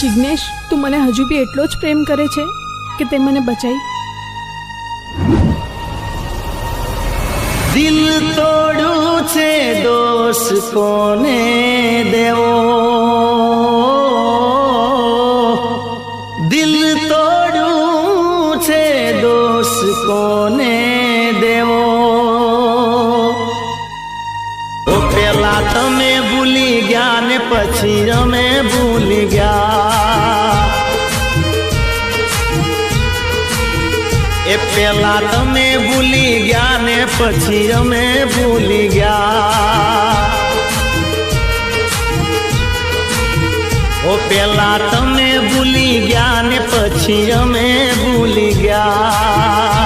જિગ્નેશ, તું મને હજુ બી એટલો જ પ્રેમ કરે છે કે તે મને બચાઈ? દિલ તોડું છે દોષ કોને દેવો, દિલ તોડું છે દોષ કોને દેવો। ઓ પેલા તમે ભૂલી ગયા ને પછી અમે ભૂલી ગયા, એ પેલા તમે ભૂલી ગયા ને પછી અમે ભૂલી ગયા, ઓ પેલા તમે ભૂલી ગયા ને પછી અમે ભૂલી ગયા।